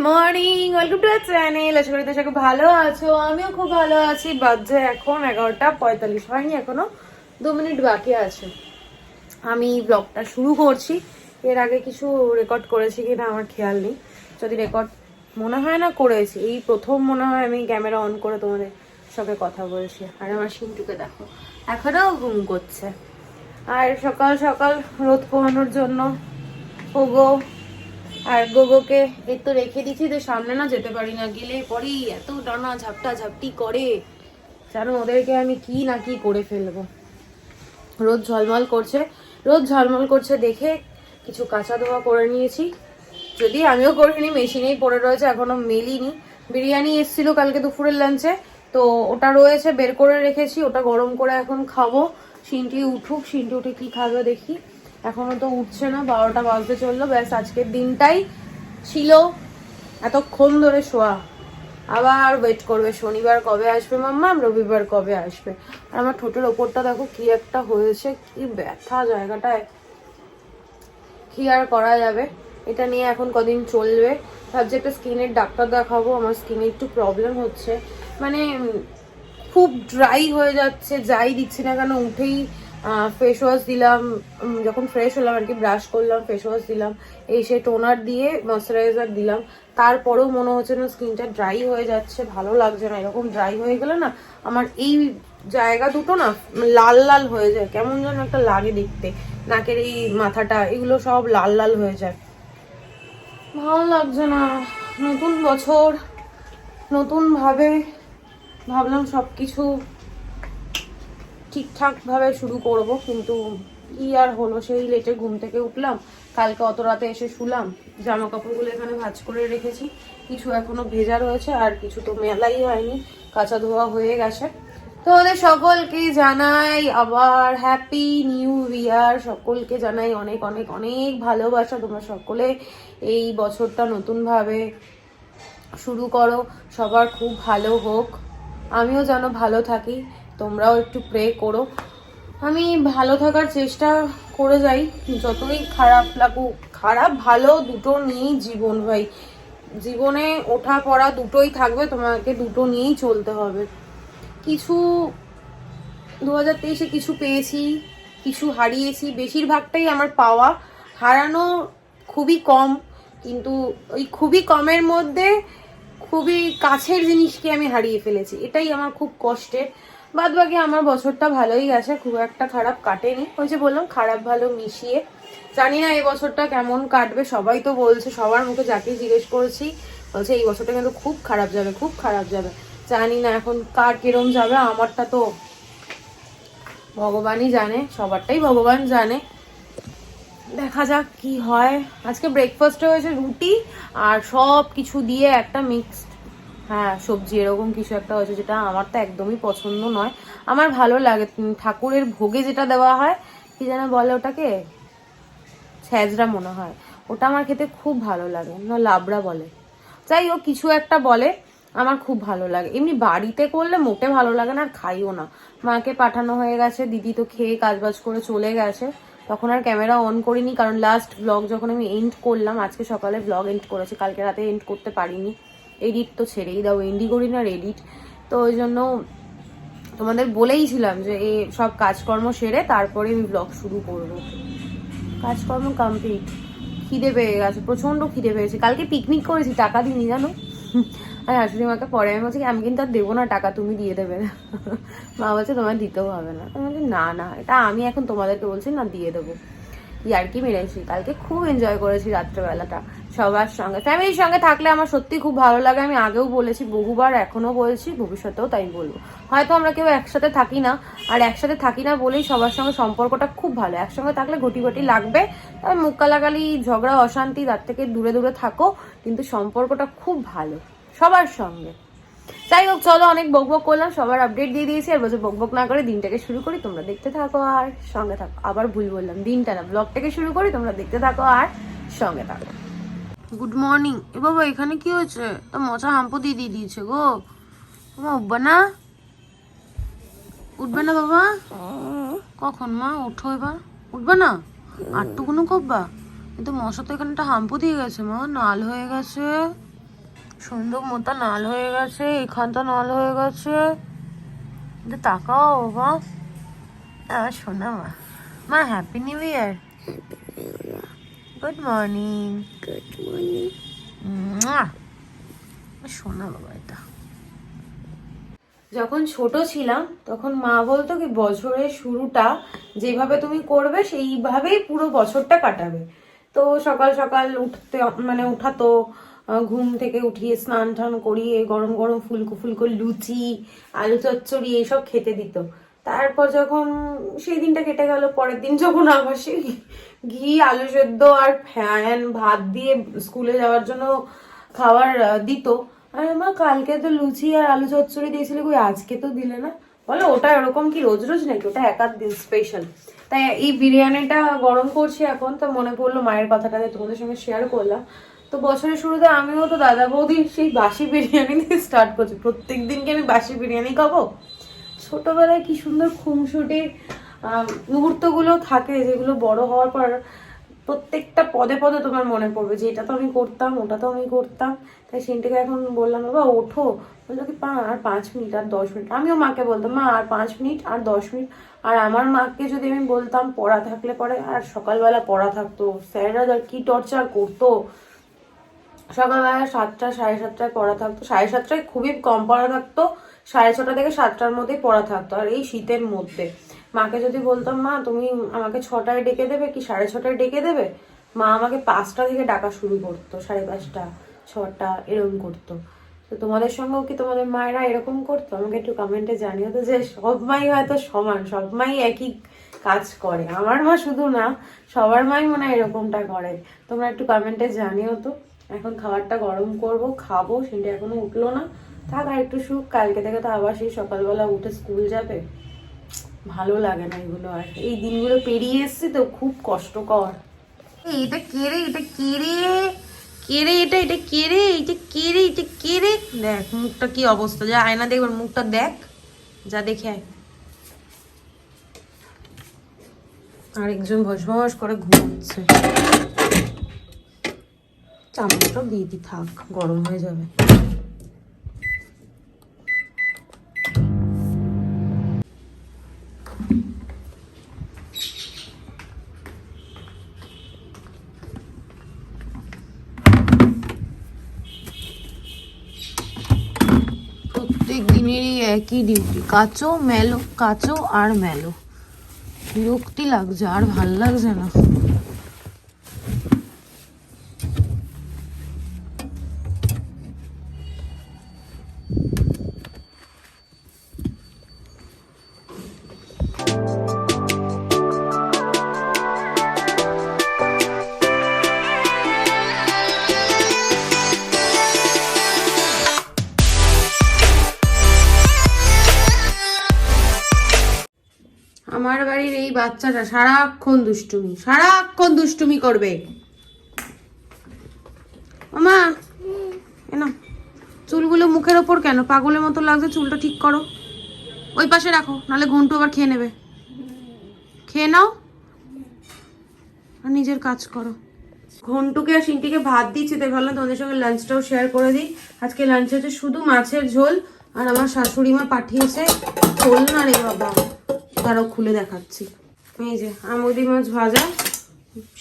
Morning, welcome to our channel. আশা করি তোমরা ভালো আছো, আমিও খুব ভালো আছি। বাজে এখন 11:45, হয়নি এখনো, 2 মিনিট বাকি আছে। আমি ব্লগটা শুরু করছি। এর আগে কিছু রেকর্ড করেছি কিনা আমার খেয়াল নেই, যদি রেকর্ড মনে হয় না করেছি। এই প্রথম মনে হয় আমি ক্যামেরা অন করে তোমাদের সঙ্গে কথা বলছি। আর আমার সিন্টুকে দেখো, এখনো ঘুম করছে। আর সকাল সকাল রোদ পোহানোর জন্য ওগো আর গোগোকে এই তো রেখে দিচ্ছি, তো সামনে না যেতে পারি না, গেলে পরেই এত ডানা ঝাপটা ঝাপটি করে, জানো ওদেরকে আমি কি না কি করে ফেলবো। রোদ ঝলমল করছে, রোদ ঝলমল করছে দেখে কিছু কাঁচা ধোয়া করে নিয়েছি। যদি আমিও করিনি, মেশিনেই পড়ে রয়েছে, এখনো মেলিনি। বিরিয়ানি এসেছিল কালকে দুপুরের লাঞ্চে, তো ওটা রয়েছে, বের করে রেখেছি। ওটা গরম করে এখন খাবো। সিন্টি উঠুক, সিন্টি উঠে কি খাবে দেখি। এখনো তো উঠছে না, 12টা বাজতে চললো। ব্যাস আজকের দিনটাই ছিল এতক্ষণ ধরে শোয়া। আবার ওয়েট করবে শনিবার কবে আসবে মাম্মা, রবিবার কবে আসবে। আর আমার ঠোঁটের ওপরটা দেখো কি একটা হয়েছে, কি ব্যথা জায়গাটায়, কি আর করা যাবে। এটা নিয়ে এখন কদিন চলবে। ভাবছি একটা স্কিনের ডাক্তার দেখাবো, আমার স্কিনে একটু প্রবলেম হচ্ছে, মানে খুব ড্রাই হয়ে যাচ্ছে। যাই দিচ্ছি না কেন উঠেই ফেস ওয়াশ দিলাম, যখন ফ্রেশ হলাম আর কি, ব্রাশ করলাম, ফেস ওয়াশ দিলাম, এই সে টোনার দিয়ে ময়শ্চারাইজার দিলাম, তারপরেও মনে হচ্ছে না স্কিনটা ড্রাই হয়ে যাচ্ছে, ভালো লাগছে না। এরকম ড্রাই হয়ে গেলে না আমার এই জায়গা দুটো না লাল লাল হয়ে যায়, কেমন যেন একটা লাগে দেখতে। নাকের এই মাথাটা, এগুলো সব লাল লাল হয়ে যায়, ভালো লাগছে না। নতুন বছর, নতুন ভাবে ভাবলাম সবকিছু ঠিকঠাক ভাবে শুরু করব, কিন্তু কি আর হলো। সেই লেটে ঘুম থেকে উঠলাম, কালকে অত রাতে এসে শুলাম। জামা কাপড়গুলো এখানে ভাঁজ করে রেখেছি, কিছু এখনো ভেজা রয়েছে, আর কিছু তো মেলাই হয়নি, কাঁচা ধোয়া হয়ে গেছে। তো ওদের সকলকে জানাই আবার হ্যাপি নিউ ইয়ার। সকলকে জানাই অনেক অনেক অনেক ভালোবাসা। তোমরা সকলে এই বছরটা নতুনভাবে শুরু করো, সবার খুব ভালো হোক, আমিও যেন ভালো থাকি। তোমরাও একটু প্রে করো, আমি ভালো থাকার চেষ্টা করে যাই। যতই খারাপ লাগুক, খারাপ ভালো দুটো নিয়েই জীবন ভাই, জীবনে ওঠা পড়া দুটোই থাকবে, তোমাকে দুটো নিয়েই চলতে হবে। কিছু 2023-এ কিছু পেয়েছি, কিছু হারিয়েছি, বেশিরভাগটাই আমার পাওয়া। হারানো খুবই কম, কিন্তু ওই খুবই কমের মধ্যে খুবই কাছের জিনিসকে আমি হারিয়ে ফেলেছি, এটাই আমার খুব কষ্টের। বাদ বাকি আমার বছরটা ভালোই গেছে, খুব একটা খারাপ কাটেনি। ওই যে বললাম, খারাপ ভালো মিশিয়ে। জানি না এই বছরটা কেমন কাটবে, সবাই তো বলছে, সবার মুখে যাকে জিজ্ঞেস করেছি বলছে এই বছরটা কিন্তু খুব খারাপ যাবে, খুব খারাপ যাবে। জানি না এখন কার কিরম যাবে, আমারটা তো ভগবানই জানে, সবারটাই ভগবান জানে। দেখা যাক কি হয়। আজকে ব্রেকফাস্টে হয়েছে রুটি আর সব কিছু দিয়ে একটা মিক্সড, হ্যাঁ সবজি এরকম কিছু একটা হয়েছে, যেটা আমার তো একদমই পছন্দ নয়। আমার ভালো লাগে ঠাকুরের ভোগে যেটা দেওয়া হয়, কি যেন বলে ওটাকে, ছ্যাঁচড়া মনে হয়, ওটা আমার খেতে খুব ভালো লাগে, না লাবড়া বলে, যাই হোক কিছু একটা বলে, আমার খুব ভালো লাগে। এমনি বাড়িতে করলে মোটে ভালো লাগে না, আর খাইও না। মাকে পাঠানো হয়ে গেছে, দিদি তো খেয়ে কাজবাজ করে চলে গেছে, তখন আর ক্যামেরা অন করিনি, কারণ লাস্ট ব্লগ যখন আমি এন্ড করলাম, আজকে সকালে ব্লগ এন্ড করেছি, কালকে রাতে এন্ড করতে পারিনি। এডিট তো ছেড়েই দাও, এন্ডি করি না এডিট। তো ওই জন্য তোমাদের বলেইছিলাম যে এই সব কাজকর্ম সেরে তারপরে আমি ব্লগ শুরু করব। কাজকর্ম কমপ্লিট, খিদে পেয়ে গেছে, প্রচন্ড খিদে পেয়েছে। কালকে পিকনিক করেছি, টাকা দিইনি জানো। আর শাশুড়ি মাকে পরে আমি বলছি আমি কিন্তু আর দেবো না টাকা, তুমি দিয়ে দেবে না। মা বলছে তোমার দিতেও হবে না। আমি বলছি না না, এটা আমি এখন তোমাদেরকে বলছি না, দিয়ে দেবো। ইয়ার্কি মেরেছি, কালকে খুব এনজয় করেছি রাত্রেবেলাটা সবার সঙ্গে। ফ্যামিলির সঙ্গে থাকলে আমার সত্যি খুব ভালো লাগে, আমি আগেও বলেছি বহুবার, এখনো বলছি, ভবিষ্যতেও তাই বলবো। হয়তো আমরা কেউ একসাথে থাকি না, আর একসাথে থাকি না বলেই সবার সঙ্গে সম্পর্কটা খুব ভালো। একসঙ্গে থাকলে ঘটি ঘটি লাগবে, তবে মুখ কালাকালি ঝগড়া অশান্তি তার থেকে দূরে দূরে থাকো, কিন্তু সম্পর্কটা খুব ভালো সবার সঙ্গে। যাই হোক চলো, অনেক বকবক করলাম, সবার আপডেট দিয়ে দিয়েছি, আর বলছে বকবক না করে দিনটাকে শুরু করি, তোমরা দেখতে থাকো আর সঙ্গে থাকো। আবার ভুল বললাম, দিনটা না, ব্লগটাকে শুরু করি, তোমরা দেখতে থাকো আর সঙ্গে থাকো। Good morning. এ বাবা এখানে কি হয়েছে, তো মশা হাম্পু দিয়ে দিয়ে দিয়েছে গো। মা উঠবে না, উঠবে না বাবা, কখন মা উঠো, এবার উঠবে না, আটটুকুনো করবা। কিন্তু মশা তো এখানে একটা হাম্পু দিয়ে গেছে মা, নাল হয়ে গেছে। সুন্দর মোটা নাল হয়ে গেছে, এখানটা নাল হয়ে গেছে। তাকাও মা, শোনা মা। মা happy new year. Good morning. Good morning. শোনা বাবা এটা। যখন ছোট ছিলাম তখন মা বলতো কি বছরের শুরুটা যেভাবে তুমি করবে সেইভাবেই পুরো বছরটা কাটাবে। তো সকাল সকাল উঠতে মানে উঠাতো, ঘুম থেকে উঠিয়ে স্নান টান করিয়ে গরম গরম ফুলকো ফুলকো লুচি, আলু চচ্চড়ি এইসব খেতে দিত। তারপর যখন সেই দিনটা কেটে গেল, পরের দিন যখন আবার সেই ঘি আলু সেদ্ধ আর ফ্যান ভাত দিয়ে স্কুলে যাওয়ার জন্য খাবার দিত। আরে মা কালকে তো লুচি আর আলু চচ্চড়ি দিয়েছিলে, কই আজকে তো দিলে না? বলো ওটা এরকম কি রোজ রোজ নাকি, ওটা এক আধ দিন স্পেশাল। তাই এই বিরিয়ানিটা গরম করছি এখন, তো মনে পড়লো মায়ের কথাটা তোমাদের সঙ্গে শেয়ার করলাম। তো বছরের শুরুতে আমিও তো দাদা বৌদি সেই বাসি বিরিয়ানি দিয়ে স্টার্ট করছি। প্রত্যেক দিনকে আমি বাসি বিরিয়ানি খাবো? ছোটবেলায় কি সুন্দর খুনসুটির মুহূর্তগুলো থাকে, যেগুলো বড় হওয়ার পর প্রত্যেকটা পদে পদে তোমার মনে পড়বে যে এটা তো আমি করতাম, ওটা তো আমি করতাম। তাই সেটাকে এখন বললাম বাবা ওঠো, বললো কি আর 5 মিনিট আর 10 মিনিট। আমিও মাকে বলতাম মা আর 5 মিনিট আর 10 মিনিট। আর আমার মাকে যদি আমি বলতাম পড়া থাকলে পরে, আর সকালবেলা পড়া থাকতো, স্যাররা কি টর্চার করতো। সকালবেলা 7টা 7:30টায় পড়া থাকতো, 7:30টায় খুবই কম পড়া থাকতো, 6:30 থেকে 7টার মধ্যেই পড়া থাকতো। আর এই শীতের মধ্যে মাকে যদি বলতাম মা তুমি আমাকে 6টায় ডেকে দেবে কি 6:30টায় ডেকে দেবে, মা আমাকে 5টা থেকে ডাকা শুরু করতো, 5:30, 6টা এরকম করতো। তো তোমাদের সঙ্গেও কি তোমাদের মায়েরা এরকম করতো? আমাকে একটু কমেন্টে জানিও তো, যে সব মাই হয়তো সমান, সব মাই একই কাজ করে। আমার মা শুধু না, সবার মাই মনে হয় এরকমটা করে। তোমরা একটু কমেন্টে জানিও তো। এখন খাবারটা গরম করব, খাবো। সেটা এখনো উঠলো না, থাক আর একটু সুখ। কালকে থেকে তো আবার সেই সকালবেলা উঠে স্কুল যাবে, ভালো লাগে না এগুলো। আর এই দিনগুলো পেরিয়ে এসছি তো খুব কষ্টকর। এটা কে রে, এটা কে রে, কে রে, এটা কে রে, এটা কে রে, এটা কে রে। দেখ মুখটা কি অবস্থা, যা আয়না দেখবার মুখটা দেখ, যা দেখে আয়। আরেকজন বসবাস করে ঘুমাচ্ছে। চামচটা দিয়ে দি, থাক গরম হয়ে যাবে। প্রত্যেক দিনেরই একই ডিউটি, কাচো মেলো, কাচো আর মেলো। বিরক্তি লাগছে, আর ভাল লাগছে না। আমার বাড়ির এই বাচ্চাটা সারাক্ষণ দুষ্টুমি করবে। ওমা এনো, চুলগুলো মুখের ওপর কেন? পাগলের মতো লাগছে, চুলটা ঠিক করো। ওই পাশে রাখো, নাহলে ঘন্টু আবার খেয়ে নেবে। খেয়ে নাও আর নিজের কাজ করো। ঘন্টুকে আর সিন্টিকে ভাত দিচ্ছি, তাই ভাবলাম তোমাদের সঙ্গে লাঞ্চটাও শেয়ার করে দিই। আজকে লাঞ্চে হচ্ছে শুধু মাছের ঝোল, আর আমার শাশুড়ি মা পাঠিয়েছে ঝোল না রে বাবা, তারাও খুলে দেখাচ্ছি। এই যে আমুদি মাছ ভাজা,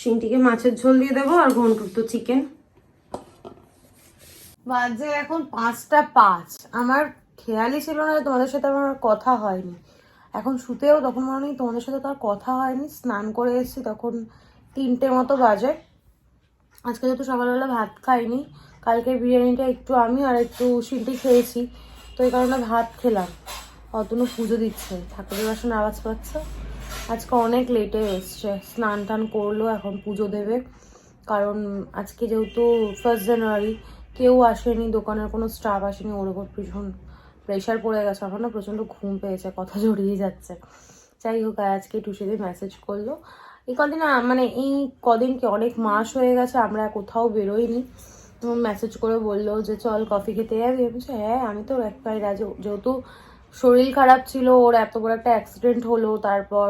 সিন্টিকে মাছের ঝোল দিয়ে দেবো, আর ঘন্টুর তো চিকেন। বাজে এখন 5টা 5। আমার খেয়ালই ছিল না তোমাদের সাথে আমার কথা হয়নি। এখন শুতেও তখন মনে নেই তোমাদের সাথে তো আর কথা হয়নি। স্নান করে এসেছি তখন 3টে মতো বাজে। আজকে যেহেতু সকালবেলা ভাত খাইনি, কালকের বিরিয়ানিটা একটু আমি আর একটু সিন্টি খেয়েছি, তো এই কারণে ভাত খেলাম। অতনু পুজো দিচ্ছে, ঠাকুরের বাসন আওয়াজ পাচ্ছে। আজকে অনেক লেটে এসছে, স্নান টান করলো, এখন পুজো দেবে। কারণ আজকে যেহেতু 1 জানুয়ারি, কেউ আসেনি, দোকানের কোনো স্টাফ আসেনি, ওর ওপর ভীষণ প্রেশার পড়ে গেছে। আমার না প্রচণ্ড ঘুম পেয়েছে, কথা জড়িয়ে যাচ্ছে। যাই হোক, আজকে টুসিদি মেসেজ করলো। এই কদিন মানে এই কদিন কি অনেক মাস হয়ে গেছে আমরা কোথাও বেরোইনি। মেসেজ করে বললো যে চল কফি খেতে যাবি। আমি বলছি হ্যাঁ, আমি তো একটাই রাজি। যেহেতু শরীর খারাপ ছিল, ওর এত বড় একটা অ্যাক্সিডেন্ট হলো, তারপর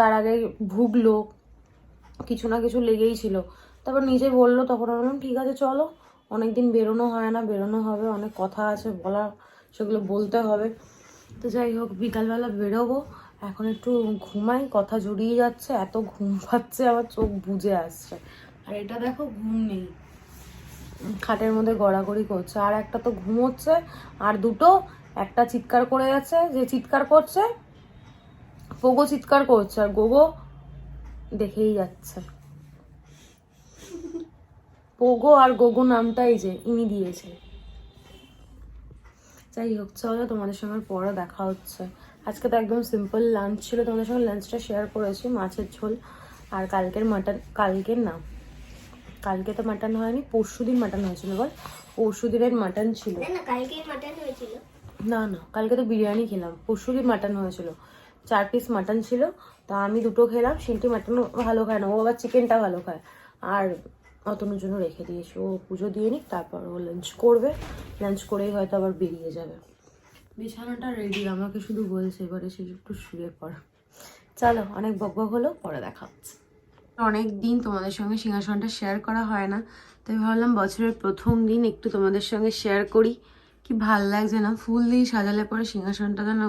তার আগে ভুগলো, কিছু না কিছু লেগেই ছিল। তারপর নিজে বললো, তখন আমি বললাম ঠিক আছে চলো। অনেকদিন বেরোনো হয় না, বেরোনো হবে, অনেক কথা আছে বলা, সেগুলো বলতে হবে। তো যাই হোক বিকালবেলা বেরোবো। এখন একটু ঘুমাই, কথা জড়িয়ে যাচ্ছে, এত ঘুম পাচ্ছে, আমার চোখ বুজে আসছে। আর এটা দেখো ঘুম নেই, খাটের মধ্যে গড়াগড়ি করছে। আর একটা তো ঘুমোচ্ছে, আর দুটো, একটা চিৎকার করে যাচ্ছে, যে চিৎকার করছে পোগো চিৎকার করছে, আর গোগো দেখেই যাচ্ছে। পোগো আর গোগো নামটাই যে ইনি দিয়েছে। যাই হোক চলো, তোমাদের সঙ্গে পরে দেখা হচ্ছে। আজকে তো একদম সিম্পল লাঞ্চ ছিল, তোমাদের সঙ্গে লাঞ্চটা শেয়ার করেছি, মাছের ঝোল। আর কালকের মাটন, কালকের না, কালকে তো মাটন হয়নি, পরশুদিন মাটন হয়েছিল। বল, পরশুদিনের মাটন ছিল না? না, কালকে তো বিরিয়ানি খেলাম, পরশুদিন মাটন হয়েছিল। 4 পিস মাটন ছিল, তা আমি 2টো খেলাম। সিনটি মাটন ভালো খায় না, ও আবার চিকেনটা ভালো খায়। আর অতনুর জন্য রেখে দিয়েছি, ও পুজো দিয়ে নিক, তারপর ও লাঞ্চ করবে। লাঞ্চ করেই হয়তো আবার বেরিয়ে যাবে। বিছানাটা রেডি, আমাকে শুধু বলছে এবারে সে একটু শুয়ে পড়। চলো, অনেক বকবক হলো, পরে দেখা হচ্ছে। অনেক দিন তোমাদের সঙ্গে সিংহাসনটা শেয়ার করা হয় না, তাই ভাবলাম বছরের প্রথম দিন একটু তোমাদের সঙ্গে শেয়ার করি। কি ভাল লাগছে না, ফুল দিয়ে সাজালে পরে সিংহাসনটা যেন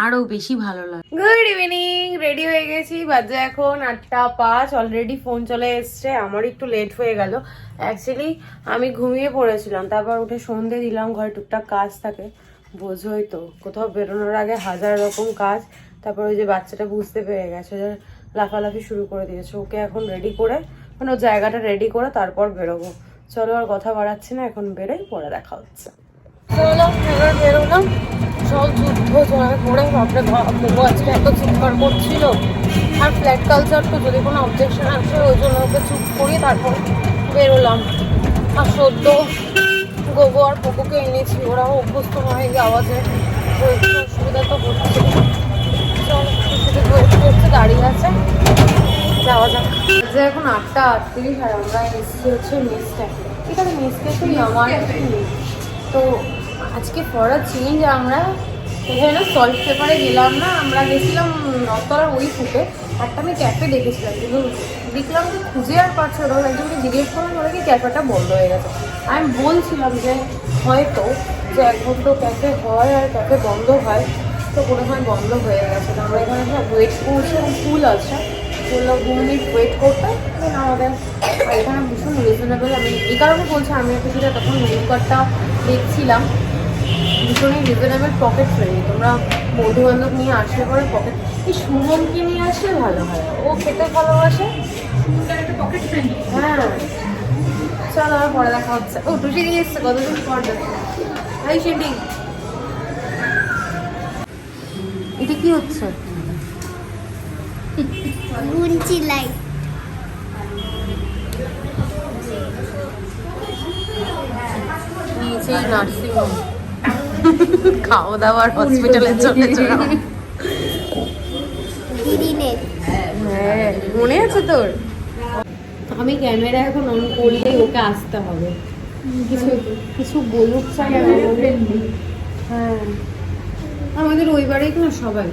আরো বেশি ভালো লাগে। গুড ইভিনিং, রেডি হয়ে গেছি, বাজে এখন 8:05। অলরেডি ফোন চলে এসছে, আমার একটু লেট হয়ে গেল। অ্যাকচুয়ালি আমি ঘুমিয়ে পড়েছিলাম, তারপর উঠে সন্ধে দিলাম, ঘরে টুকটাক কাজ থাকে, বোঝোই তো, কোথাও বেরোনোর আগে 1000 রকম কাজ। তারপর ওই যে বাচ্চাটা বুঝতে পেরে গেছে, যে লাফালাফি শুরু করে দিয়েছে, ওকে এখন রেডি করে, মানে ওর জায়গাটা রেডি করে তারপর বেরোবো। চলো আর কথা বাড়াচ্ছি না, এখন বেরোই, পরে দেখা হচ্ছে। চলো এবার বেরোলাম, সব যুদ্ধ জয় করে। বাপরে বাবু আজকে এত চিৎকার করছিল। আর ফ্ল্যাট কালচার তো, যদি কোনো অবজেকশন আসে ওই জন্য ওকে চুপ করিয়ে তারপর বেরোলাম। আর সদ্য গোগো আর পোকোকে এনেছি, ওরাও অভ্যস্ত হয়ে গিয়ে আওয়াজে, তো একটু অসুবিধা তো হচ্ছে। চলো, শুধু ওয়েট করছে, দাঁড়িয়ে আছে, যাওয়া যাক। যে এখন 8:38, আর আমরা এসেছি হচ্ছে মেসটা। এখানে মেসটা তো আমার নেই। তো আজকে ফর আ চেঞ্জ আমরা এখানে সল্ট পেপারে গেলাম না, আমরা গেছিলাম নতলার ওই ফুটে। একটা আমি ক্যাফে দেখেছিলাম, কিন্তু দেখলাম যে খুঁজে আর পাচ্ছে ওরকম। একজনকে জিজ্ঞেস করলাম, ওরা কি ক্যাফেটা বন্ধ হয়ে গেছে। আমি বলছিলাম যে হয়তো যে এক ঘন্টা ক্যাফে হয় আর ক্যাফে বন্ধ হয়, তো কোনো সময় বন্ধ হয়ে গেছে। তো আমরা এখানে সব ওয়েট করছি, এবং ফুল আছে, বললো 2 মিনিট ওয়েট করতে। দেন আমাদের এখানে ভীষণ রিজনেবল। আমি এই কারণে বলছি, আমি একটু সেটা তখন মেনু কার্ডটা দেখছিলাম, ভীষণই রিজনেবল, পকেট ফ্রেন্ডলি। তোমরা বন্ধু বান্ধব নিয়ে আসলে পরে পকেট, এই সুমনকে নিয়ে আসলে ভালো হয়, ও খেতে ভালোবাসে, পকেট ফ্রেন্ডলি। হ্যাঁ চলো, আর পরে দেখা হচ্ছে। ও টুসি নিয়ে এসছে, কতদিন পর দেখো। এই সেটি, এটা কি হচ্ছে? গুনছি লাইট। নিচেই নার্সিংহোম, খাওয়া দাওয়ার হসপিটালে চলে যাও। হ্যাঁ মনে আছে তোর? আমি ক্যামেরা এখন অন করলেই ওকে আসতে হবে, কিছু কিছু বলুক হ্যাঁ। আমাদের ওই বাড়ি না সবাই,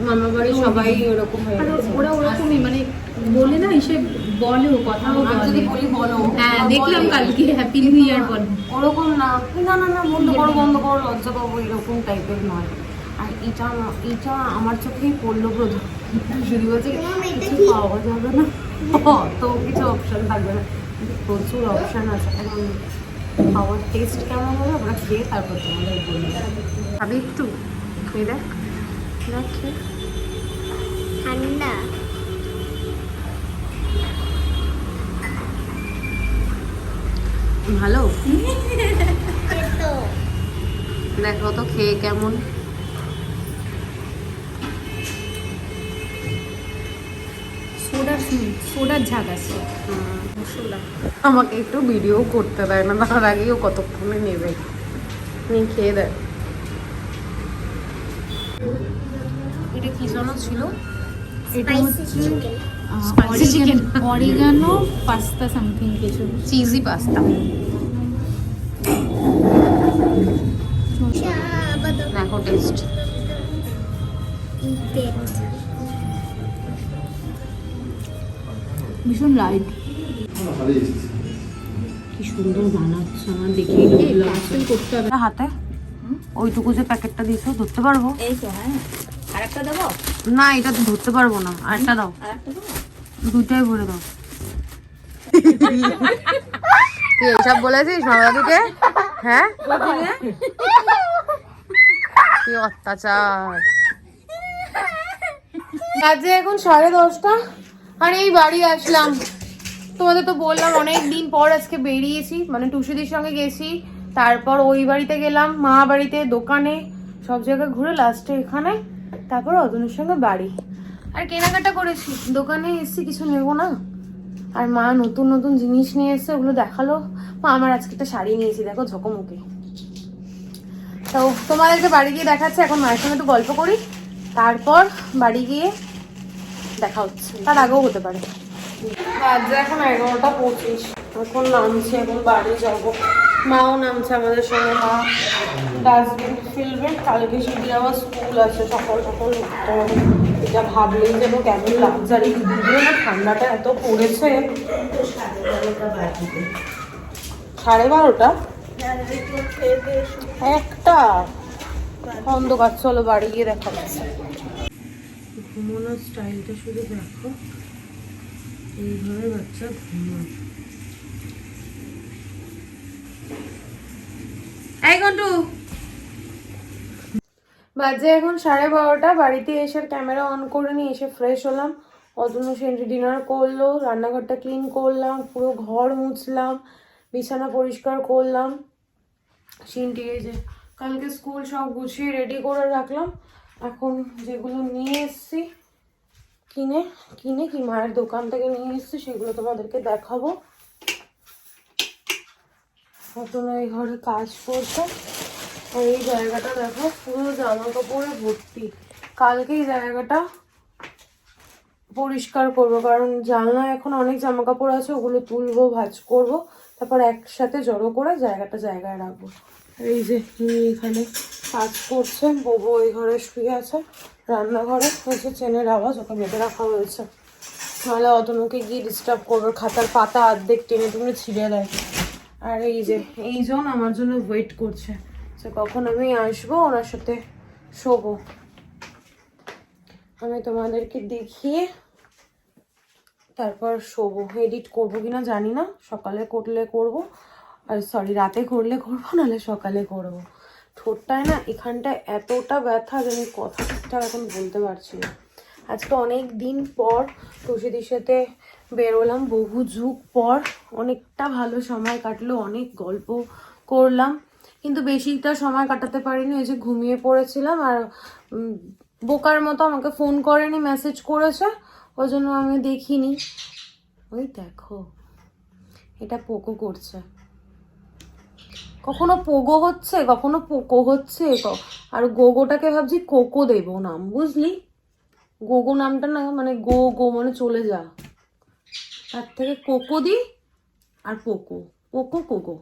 মামা বাড়ি সবাই ওরকম হয়ে গেছে। ওরা ওরকমই, মানে বলে না, এসে বলে, ও কথাও যদি বলি বলো, হ্যাঁ দেখলাম কালকে হ্যাপি নিউ ইয়ার বল, ওরকম না, না না না বন্ধ করো বন্ধ করো, লজ্জা পাবো, এরকম টাইপের নয়। আর এটা আমার চোখেই পড়লো প্রথম, যদি বলছে কিছু পাওয়া যাবে না, তো কিছু অপশন থাকবে না, প্রচুর অপশন আছে। এখন খাওয়ার টেস্ট কেমন হবে আমরা খেয়ে তারপর তোমাদের বলি। আমি একটু খেয়ে দেখ, খেয়ে ঠান্ডা। ভালো, তো দেখো তো খেয়ে কেমন। সোডার ঝাঁক আছে। আমাকে একটু ভিডিও করতে দেয় না, তার আগেও কতক্ষণে নেবে, নিয়ে খেয়ে দেয়। এটা কি যেন ছিল? এটা হচ্ছে spicy chicken. Oregano pasta something কিছু, চিজি পাস্তা। দেখো টেস্ট, ভীষণ লাইট। কি সুন্দর বানাচ্ছে, আমার দেখেই লোভ লাগছে। করতে হবে। হাতে ওইটুকু যে প্যাকেটটা দিয়েছো ধরতে পারবো? এই তো, হ্যাঁ। আর একটা দেবো? না, এটা তো ধরতে পারবো না, আরেকটা দাও। আর একটা দেবো? দুটাই ভরে দাও। তুই এইসব বলেছিস মামাদিকে? হ্যাঁ, কি অত্যাচার। বাজে এখন 10:30 আর এই বাড়ি আসলাম। তোমাদের তো বললাম অনেক দিন পর আজকে বেরিয়েছি, মানে টুসুদির সঙ্গে গেছি, তারপর ওই বাড়িতে গেলাম, মা বাড়িতে, দোকানে, সব জায়গায় ঘুরে লাস্টে এখানে, তারপর অতনুর সঙ্গে বাড়ি। আর কেনাকাটা করেছি, দোকানে এসেছি, কিছু নেবো না। আর মা নতুন নতুন জিনিস নিয়ে এসছে, ওগুলো দেখালো। মা আমার আজকে একটা শাড়ি নিয়েছি, দেখো ঝকমকে। তো তোমাদেরকে বাড়ি গিয়ে দেখাচ্ছে, এখন মায়ের সঙ্গে একটু গল্প করি, তারপর বাড়ি গিয়ে দেখা হচ্ছে, তার আগেও হতে পারে। বাজে এখন 11:25, এখন নামছি, এখন বাড়ি যাবো। মাও নামছে আমাদের সঙ্গে, মা ডাস্টবিন ফেলবে, কালকে সেদিন আবার স্কুল আছে, সকাল সকাল উঠতে হবে। এটা ভাবলেই যেন কেমন লাগছে। আর এই দুদিনে না ঠান্ডাটা এত পড়েছে। 12:30? একটা অন্ধকার, চলো বাড়ি গিয়ে দেখা যাচ্ছে। ঘুমানোর স্টাইলটা শুধু দেখো, এইভাবে বাচ্চা ঘুমায়। এই ঘন্টু, বাজে এখন 12:30। বাড়িতে এসে ক্যামেরা অন করে নিয়ে এসে ফ্রেশ হলাম। অতনু সেন্ট্রি ডিনার করলো, রান্নাঘরটা ক্লিন করলাম, পুরো ঘর মুছলাম, বিছানা পরিষ্কার করলাম। সিনটি এই যে কালকে স্কুল সব গুছিয়ে রেডি করে রাখলাম। এখন যেগুলো নিয়ে এসছি কিনে কি মায়ের দোকান থেকে নিয়ে এসছি, সেগুলো তোমাদেরকে দেখাবো। এখন এই ঘরে কাজ করছে। আর এই জায়গাটা দেখো, পুরো জামা কাপড়ে ভর্তি। কালকে এই জায়গাটা পরিষ্কার করবো, কারণ জানলায় এখন অনেক জামা কাপড় আছে, ওগুলো তুলবো, ভাঁজ করবো, তারপর একসাথে জড়ো করে জায়গায় রাখবো। আর এই যে এখানে কাজ করছে, বোবো এই ঘরে শুয়ে আছে, রান্নাঘরে হয়েছে চেনের আওয়াজ, ওকে বেঁধে রাখা হয়েছে, নাহলে অতনুকে গিয়ে ডিস্টার্ব করবে, খাতার পাতা অর্ধেক টেনে টুনে ছিঁড়ে দেয়। আর এই যে এইজন আমার জন্য ওয়েট করছে, যে কখন আমি আসবো ওনার সাথে শোবো। আমি তোমাদেরকে দেখিয়ে তারপর শোবো। এডিট করবো কিনা জানি না, সকালে করলে করবো, আর সরি রাতে করলে করবো, নাহলে সকালে করবো। ঠোঁটটায় না এখানটায় এতটা ব্যথা যে আমি কথা ঠিকঠাক এখন বলতে পারছি না। আজকে অনেক দিন পর টুসিদির সাথে বেরোলাম, বহু যুগ পর, অনেকটা ভালো সময় কাটলো, অনেক গল্প করলাম, কিন্তু বেশিটা সময় কাটাতে পারিনি। এই যে ঘুমিয়ে পড়েছিলাম, আর বোকার মতো আমাকে ফোন করেনি, মেসেজ করেছে, ওই জন্য আমি দেখিনি। ওই দেখো, এটা পোকো করছে, কখনো পোগো হচ্ছে, কখনো পোকো হচ্ছে। আর গোগোটাকে ভাবছি কোকো দেবো নাম, বুঝলি? গোগো নামটা না, মানে গো মানে চলে যা, তার থেকে কোকো দি। আর পোকো কোকো,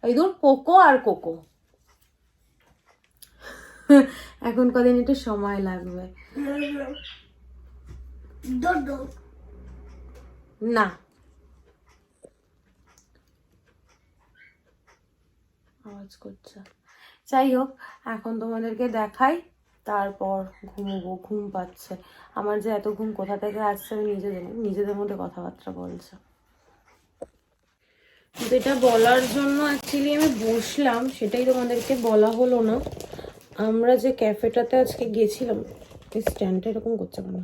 এই ধর পোকো আর কোকো। এখন কদিন একটু সময় লাগবে। না, আওয়াজ করছে। যাই হোক, এখন তোমাদেরকে দেখাই, তারপর ঘুমোবো, ঘুম পাচ্ছে আমার। যে এত ঘুম কোথা থেকে আসছে আমি নিজে জানি, নিজেদের মধ্যে কথাবার্তা বলছে। যেটা বলার জন্য অ্যাকচুয়ালি আমি বসলাম, সেটাই তোমাদেরকে বলা হলো না। আমরা যে ক্যাফেটাতে আজকে গেছিলাম, এই স্ট্যান্ডটা এরকম করছে কেন,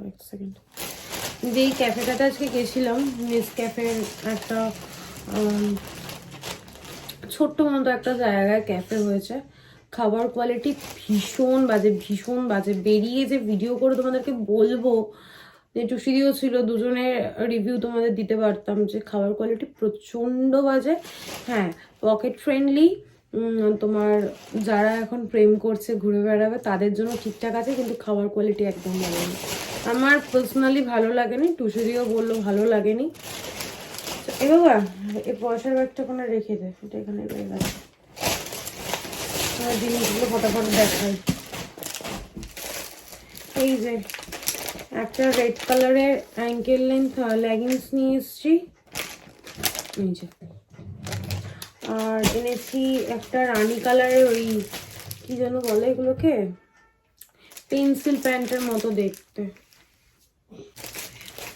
এক সেকেন্ড। যেই ক্যাফেটাতে আজকে গেছিলাম, নেসক্যাফের একটা ছোট্ট মতো একটা জায়গায় ক্যাফে হয়েছে, খাবার কোয়ালিটি ভীষণ বাজে। বেরিয়ে যে ভিডিও করে তোমাদেরকে বলবো, যে টুসিদিও ছিল, দুজনের রিভিউ তোমাদের দিতে পারতাম, যে খাবার কোয়ালিটি প্রচণ্ড বাজে। হ্যাঁ, পকেট ফ্রেন্ডলি, তোমার যারা এখন প্রেম করছে, ঘুরে বেড়াবে, তাদের জন্য ঠিকঠাক আছে, কিন্তু খাবার কোয়ালিটি একদম ভালো নেই। আমার পার্সোনালি ভালো লাগেনি, টুসিদিও বললো ভালো লাগেনি। এ বাবা, এই পয়সার ব্যাগটা ওখানে রেখে দে, এটা এখানে রয়ে গেছে। জিনিসগুলো ফটাফট দেখাই। এই যে একটা রেড কালারের অ্যাঙ্কেল লেন্থ লেগিংস নিয়ে এসছি, এই যে আর এনেছি একটা রানী কালারের ওই কি যেন বলে এগুলোকে, পেন্সিল প্যান্টের মতো দেখতে।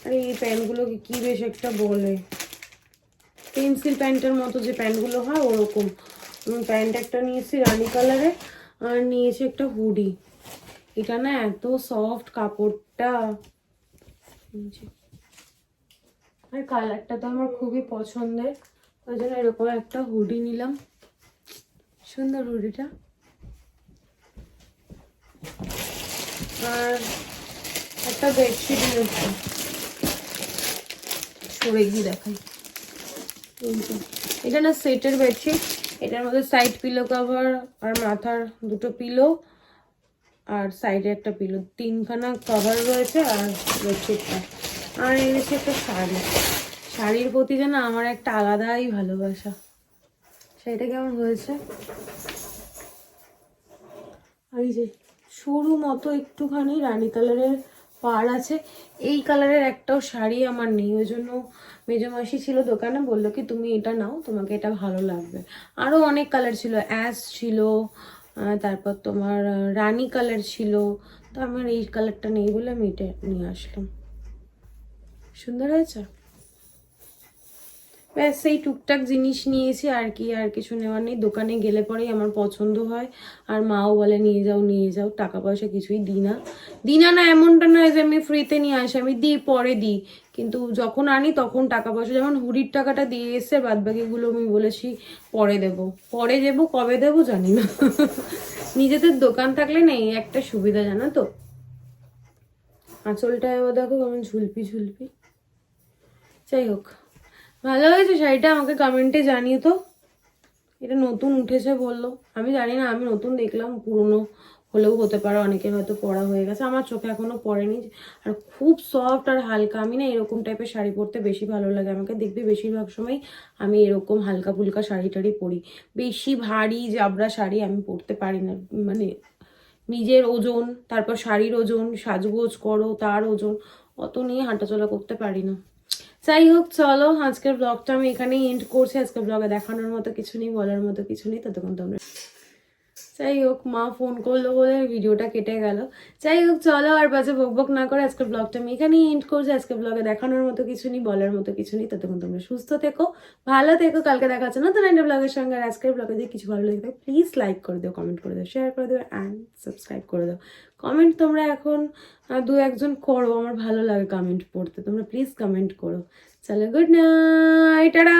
আরে এই প্যান্টগুলোকে কি বেশ একটা বলে, পেন্সিল প্যান্টের মতো যে প্যান্টগুলো হয় ওরকম। প্যান্ট একটা নিয়েছি রানী কালারে, আর নিয়েছি একটা হুডি। এটা না এত সফট কাপড়টা, আর কালারটা তো আমার খুবই পছন্দের, ওই জন্য এরকম একটা হুডি নিলাম। সুন্দর হুডিটা। আর একটা বেডশিট নিয়েছি, সরে গিয়ে দেখাই। এটা না সেটের বেডশিট, এটার মধ্যে সাইড পিলো কভার আর মাথার দুটো পিলো আর সাইডে একটা পিলো, 3খানা কভার রয়েছে আর বেডশিটটা। আর এনেছি একটা শাড়ি। শাড়ির প্রতি যেন আমার একটা আলাদাই ভালোবাসা। শাড়িটা কেমন হয়েছে? আর এই যে সরু মতো একটুখানি রানী কালারের পাড় আছে। এই কালারের একটাও শাড়ি আমার নেই, ওই জন্য মেজমাসি ছিল দোকানে, বললো কি তুমি এটা নাও, তোমাকে এটা ভালো লাগবে। আরো অনেক কালার ছিল, অ্যাশ ছিল, তারপর তোমার রানী কালার ছিল, তো আমার এই কালারটা নেই বলে আমি এটা নিয়ে আসলাম। সুন্দর হয়েছে। ব্যাস এই টুকটাক জিনিস নিয়েছি, আর কি, আর কিছু নেওয়ার নেই। দোকানে গেলে পরেই আমার পছন্দ হয়, আর মাও বলে নিয়ে যাও নিয়ে যাও, টাকা পয়সা কিছুই দিই না। না এমনটা নয় যে আমি ফ্রিতে নিয়ে আসি, আমি দিই, পরে দিই, কিন্তু যখন আনি তখন টাকা পয়সা, যেমন হুডির টাকাটা দিয়ে এসে বাদ বাকিগুলো আমি বলেছি পরে দেবো, পরে দেবো, কবে দেবো জানি না। নিজেদের দোকান থাকলে না এই একটা সুবিধা, জানো তো। আঁচলটা এবার দেখো কেমন ঝুলপি ঝুলপি। যাই হোক, ভালো হয়েছে শাড়িটা, আমাকে কমেন্টে জানিয়ে তো। এটা নতুন উঠেছে বললো, আমি জানি না, আমি নতুন দেখলাম, পুরনো হলেও হতে পারে, অনেকের হয়তো পরা হয়ে গেছে, আমার চোখে এখনো পড়েনি। আর খুব সফট আর হালকা, আমি না এরকম টাইপের শাড়ি পরতে বেশি ভালো লাগে। আমাকে দেখবে বেশিরভাগ সময় আমি এরকম হালকা ফুলকা শাড়ি টাড়ি পরি, বেশি ভারী জাবরা শাড়ি আমি পরতে পারি না। মানে নিজের ওজন, তারপর শাড়ির ওজন, সাজগোজ করো তার ওজন, অত নিয়ে হাঁটাচলা করতে পারি না। যাই হোক, চলো আজকের ব্লগটা আমি এখানেই এন্ড করছি। আজকের ব্লগে দেখানোর মতো কিছু নেই, বলার মতো কিছু নেই, ততক্ষণ তোমরা। যাই হোক, মা ফোন করলো বলে ভিডিওটা কেটে গেল। যাই হোক, চলো আর বাজে বকবক না করে আজকের ব্লগটা আমি এখানেই এন্ড করছি। আজকের ব্লগে দেখানোর মতো কিছু নেই, বলার মতো কিছু নেই, ততক্ষণ তোমরা সুস্থ থেকো, ভালো থেকো। কালকে দেখা হচ্ছে নতুন একটা ব্লগের সঙ্গে। আর আজকের ব্লগে যদি কিছু ভালো লাগে প্লিজ লাইক করে দিও, কমেন্ট করে দিও, শেয়ার করে দিও অ্যান্ড সাবস্ক্রাইব করে দাও। কমেন্ট তোমরা এখন 2-1জন করো, আমার ভালো লাগে কমেন্ট পড়তে, তোমরা প্লিজ কমেন্ট করো। চলো, গুড নাইট, টাটা।